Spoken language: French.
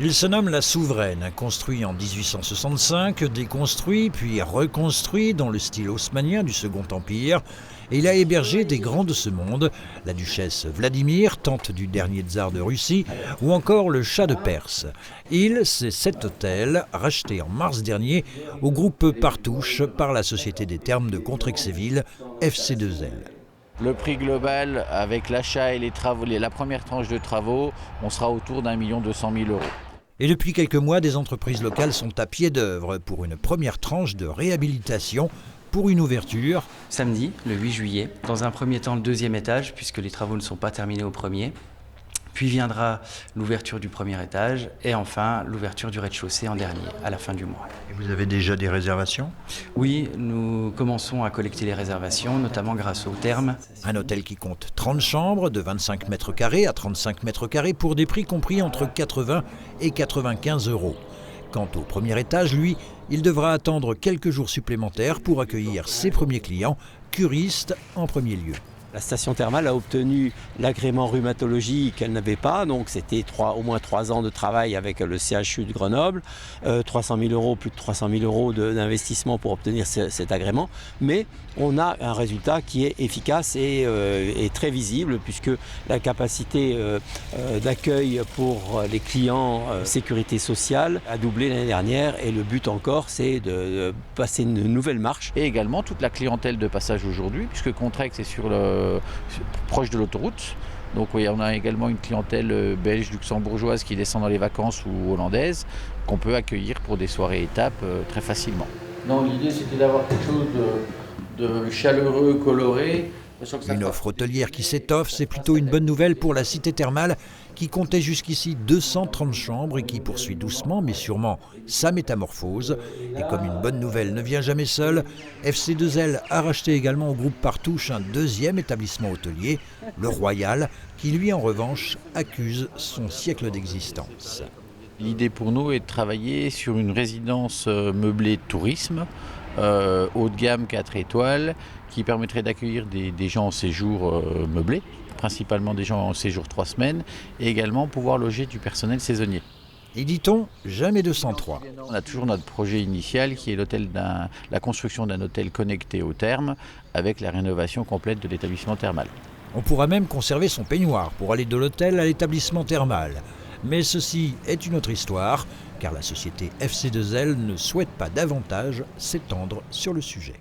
Il se nomme La Souveraine, construit en 1865, déconstruit puis reconstruit dans le style haussmannien du Second Empire. Et il a hébergé des grands de ce monde, la duchesse Vladimir, tante du dernier tsar de Russie, ou encore le Shah de Perse. C'est cet hôtel, racheté en mars dernier au groupe Partouche par la Société des Thermes de Contrexéville, FC2L. Le prix global avec l'achat et les travaux, la première tranche de travaux, on sera autour d'1 200 000 €. Et depuis quelques mois, des entreprises locales sont à pied d'œuvre pour une première tranche de réhabilitation pour une ouverture. Samedi, le 8 juillet, dans un premier temps le deuxième étage, puisque les travaux ne sont pas terminés au premier. Puis viendra l'ouverture du premier étage et enfin l'ouverture du rez-de-chaussée en dernier, à la fin du mois. Et vous avez déjà des réservations ? Oui, nous commençons à collecter les réservations, notamment grâce aux thermes. Un hôtel qui compte 30 chambres de 25 mètres carrés à 35 mètres carrés pour des prix compris entre 80 et 95 €. Quant au premier étage, lui, il devra attendre quelques jours supplémentaires pour accueillir ses premiers clients, curistes en premier lieu. La station thermale a obtenu l'agrément rhumatologie qu'elle n'avait pas, donc c'était au moins 3 ans de travail avec le CHU de Grenoble, 300 000 €, plus de 300 000 € d'investissement pour obtenir cet agrément, mais on a un résultat qui est efficace et très visible puisque la capacité d'accueil pour les clients sécurité sociale a doublé l'année dernière et le but encore c'est de passer une nouvelle marche. Et également toute la clientèle de passage aujourd'hui, puisque Contrex est proche de l'autoroute. Donc oui, on a également une clientèle belge, luxembourgeoise qui descend dans les vacances ou hollandaise qu'on peut accueillir pour des soirées étapes très facilement. Non, l'idée c'était d'avoir quelque chose de chaleureux, coloré. Une offre hôtelière qui s'étoffe, c'est plutôt une bonne nouvelle pour la cité thermale qui comptait jusqu'ici 230 chambres et qui poursuit doucement mais sûrement sa métamorphose. Et comme une bonne nouvelle ne vient jamais seule, FC2L a racheté également au groupe Partouche un deuxième établissement hôtelier, le Royal, qui lui en revanche accuse son siècle d'existence. L'idée pour nous est de travailler sur une résidence meublée de tourisme, haut de gamme 4 étoiles, qui permettrait d'accueillir des gens en séjour meublé, principalement des gens en séjour 3 semaines, et également pouvoir loger du personnel saisonnier. Et dit-on, jamais 203. On a toujours notre projet initial qui est la construction d'un hôtel connecté au therme avec la rénovation complète de l'établissement thermal. On pourra même conserver son peignoir pour aller de l'hôtel à l'établissement thermal. Mais ceci est une autre histoire, car la société FC2L ne souhaite pas davantage s'étendre sur le sujet.